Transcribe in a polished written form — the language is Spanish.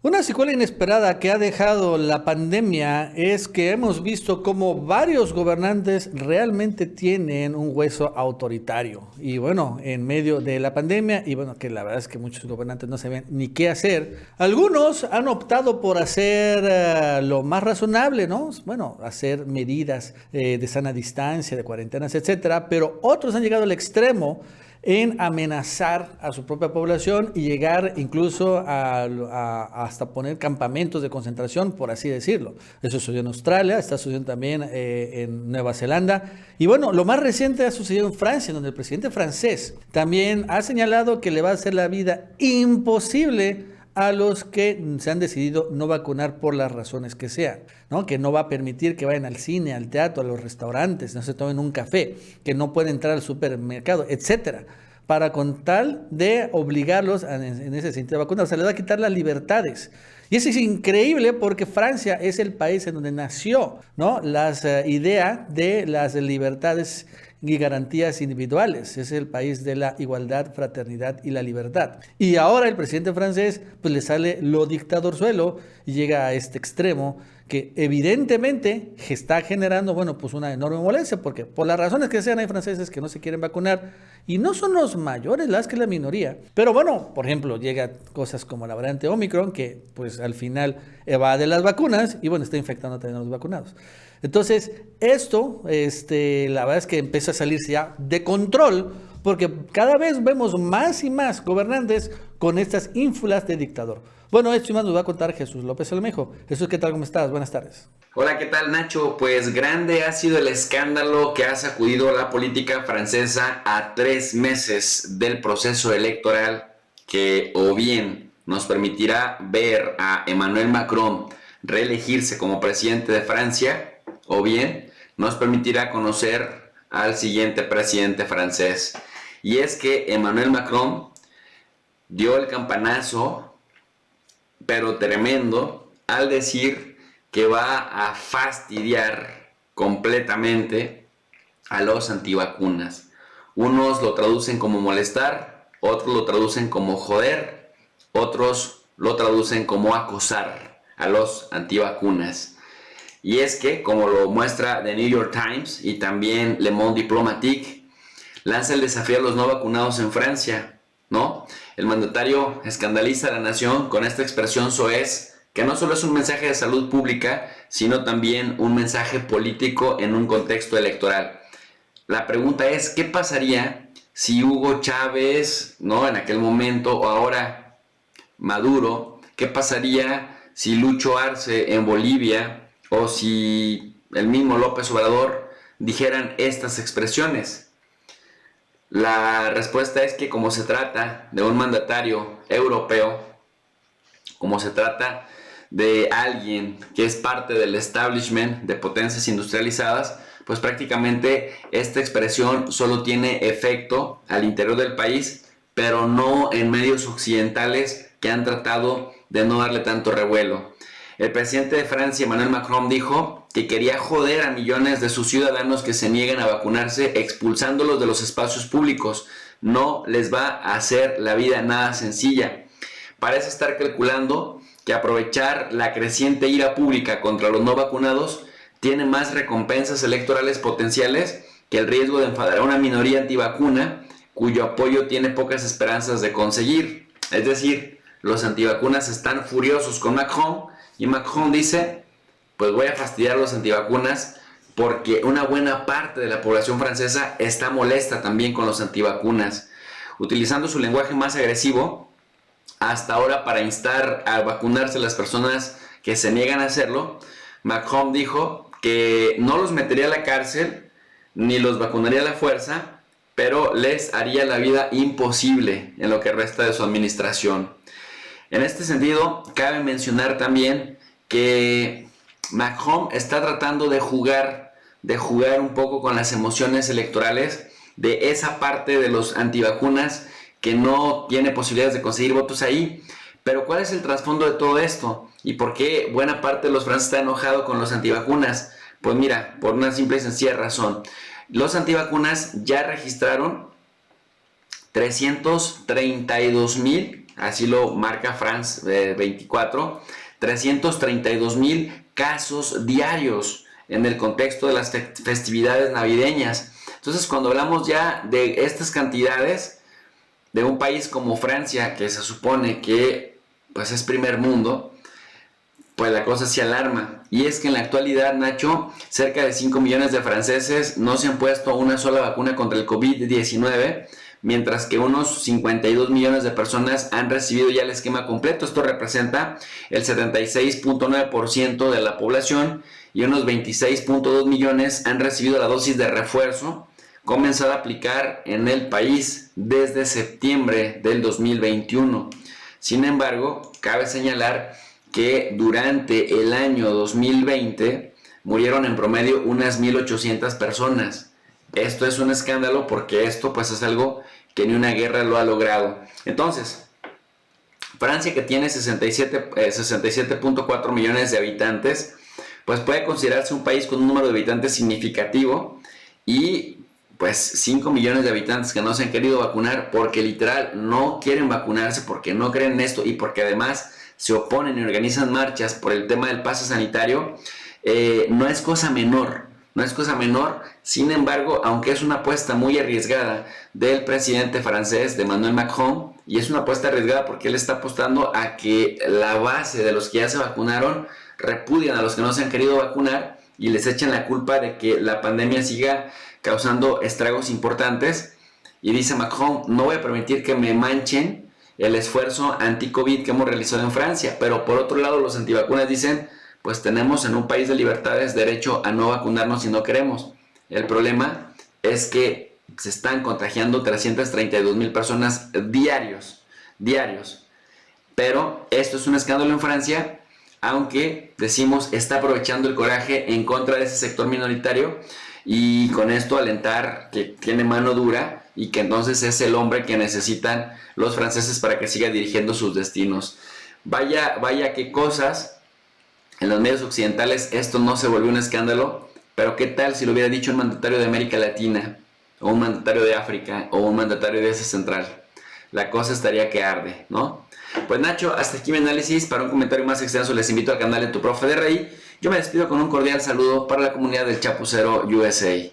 Una secuela inesperada que ha dejado la pandemia es que hemos visto cómo varios gobernantes realmente tienen un hueso autoritario. Y bueno, en medio de la pandemia, y bueno, que la verdad es que muchos gobernantes no saben ni qué hacer, algunos han optado por hacer lo más razonable, ¿no? Bueno, hacer medidas de sana distancia, de cuarentenas, etcétera, pero otros han llegado al extremo en amenazar a su propia población y llegar incluso hasta poner campamentos de concentración, por así decirlo. Eso sucedió en Australia, está sucediendo también en Nueva Zelanda. Y bueno, lo más reciente ha sucedido en Francia, donde el presidente francés también ha señalado que le va a hacer la vida imposible a los que se han decidido no vacunar por las razones que sean, ¿no? Que no va a permitir que vayan al cine, al teatro, a los restaurantes, no se tomen un café, que no pueden entrar al supermercado, etcétera, para con tal de obligarlos en ese sentido a vacunar. O sea, les va a quitar las libertades. Y eso es increíble porque Francia es el país en donde nació, ¿no? Las idea de las libertades y garantías individuales. Es el país de la igualdad, fraternidad y la libertad. Y ahora el presidente francés pues le sale lo dictadorzuelo y llega a este extremo que evidentemente está generando, bueno, pues una enorme molestia, porque por las razones que sean hay franceses que no se quieren vacunar y no son los mayores las que la minoría. Pero bueno, por ejemplo, llega cosas como la variante Omicron, que pues al final evade las vacunas y bueno, está infectando también a los vacunados. Entonces, esto, la verdad es que empieza a salirse ya de control, porque cada vez vemos más y más gobernantes con estas ínfulas de dictador. Bueno, esto y más nos va a contar Jesús López Almejo. Jesús, ¿qué tal? ¿Cómo estás? Buenas tardes. Hola, ¿qué tal, Nacho? Pues grande ha sido el escándalo que ha sacudido la política francesa a 3 meses del proceso electoral que o bien nos permitirá ver a Emmanuel Macron reelegirse como presidente de Francia o bien nos permitirá conocer al siguiente presidente francés. Y es que Emmanuel Macron dio el campanazo, pero tremendo, al decir que va a fastidiar completamente a los antivacunas. Unos lo traducen como molestar, otros lo traducen como joder, otros lo traducen como acosar a los antivacunas. Y es que, como lo muestra The New York Times y también Le Monde Diplomatique, lanza el desafío a los no vacunados en Francia, ¿no? El mandatario escandaliza a la nación con esta expresión soez, que no solo es un mensaje de salud pública, sino también un mensaje político en un contexto electoral. La pregunta es, ¿qué pasaría si Hugo Chávez, ¿no?, en aquel momento, o ahora Maduro, qué pasaría si Lucho Arce en Bolivia, o si el mismo López Obrador dijeran estas expresiones? La respuesta es que como se trata de un mandatario europeo, como se trata de alguien que es parte del establishment de potencias industrializadas, pues prácticamente esta expresión solo tiene efecto al interior del país, pero no en medios occidentales que han tratado de no darle tanto revuelo. El presidente de Francia, Emmanuel Macron, dijo que quería joder a millones de sus ciudadanos que se niegan a vacunarse, expulsándolos de los espacios públicos. No les va a hacer la vida nada sencilla. Parece estar calculando que aprovechar la creciente ira pública contra los no vacunados tiene más recompensas electorales potenciales que el riesgo de enfadar a una minoría antivacuna cuyo apoyo tiene pocas esperanzas de conseguir. Es decir, los antivacunas están furiosos con Macron y Macron dice, pues voy a fastidiar a los antivacunas porque una buena parte de la población francesa está molesta también con los antivacunas. Utilizando su lenguaje más agresivo, hasta ahora para instar a vacunarse a las personas que se niegan a hacerlo, Macron dijo que no los metería a la cárcel ni los vacunaría a la fuerza, pero les haría la vida imposible en lo que resta de su administración. En este sentido, cabe mencionar también que Macron está tratando de jugar un poco con las emociones electorales de esa parte de los antivacunas que no tiene posibilidades de conseguir votos ahí. Pero ¿cuál es el trasfondo de todo esto? ¿Y por qué buena parte de los franceses está enojado con los antivacunas? Pues mira, por una simple y sencilla razón. Los antivacunas ya registraron 332,000 así lo marca France 24, 332,000 casos diarios en el contexto de las festividades navideñas. Entonces, cuando hablamos ya de estas cantidades de un país como Francia, que se supone que pues es primer mundo, pues la cosa se alarma. Y es que en la actualidad, Nacho, cerca de 5 millones de franceses no se han puesto una sola vacuna contra el COVID-19, mientras que unos 52 millones de personas han recibido ya el esquema completo. Esto representa el 76.9% de la población, y unos 26.2 millones han recibido la dosis de refuerzo, comenzada a aplicar en el país desde septiembre del 2021. Sin embargo, cabe señalar que durante el año 2020 murieron en promedio unas 1,800 personas. Esto es un escándalo, porque esto pues es algo que ni una guerra lo ha logrado. Entonces, Francia, que tiene 67.4 millones de habitantes, pues puede considerarse un país con un número de habitantes significativo, y pues 5 millones de habitantes que no se han querido vacunar porque literal no quieren vacunarse, porque no creen en esto y porque además se oponen y organizan marchas por el tema del pase sanitario. No es cosa menor, no es cosa menor. Sin embargo, aunque es una apuesta muy arriesgada del presidente francés, de Emmanuel Macron, y es una apuesta arriesgada porque él está apostando a que la base de los que ya se vacunaron repudian a los que no se han querido vacunar y les echan la culpa de que la pandemia siga causando estragos importantes. Y dice Macron: no voy a permitir que me manchen el esfuerzo anti-COVID que hemos realizado en Francia. Pero por otro lado, los antivacunas dicen: pues tenemos en un país de libertades derecho a no vacunarnos si no queremos. El problema es que se están contagiando 332,000 personas diarios. Pero esto es un escándalo en Francia, aunque decimos está aprovechando el coraje en contra de ese sector minoritario, y con esto alentar que tiene mano dura y que entonces es el hombre que necesitan los franceses para que siga dirigiendo sus destinos. Vaya qué cosas. En los medios occidentales esto no se volvió un escándalo, pero qué tal si lo hubiera dicho un mandatario de América Latina, o un mandatario de África, o un mandatario de Asia Central. La cosa estaría que arde, ¿no? Pues Nacho, hasta aquí mi análisis. Para un comentario más extenso les invito al canal de Tu Profe de Rey. Yo me despido con un cordial saludo para la comunidad del Chapucero USA.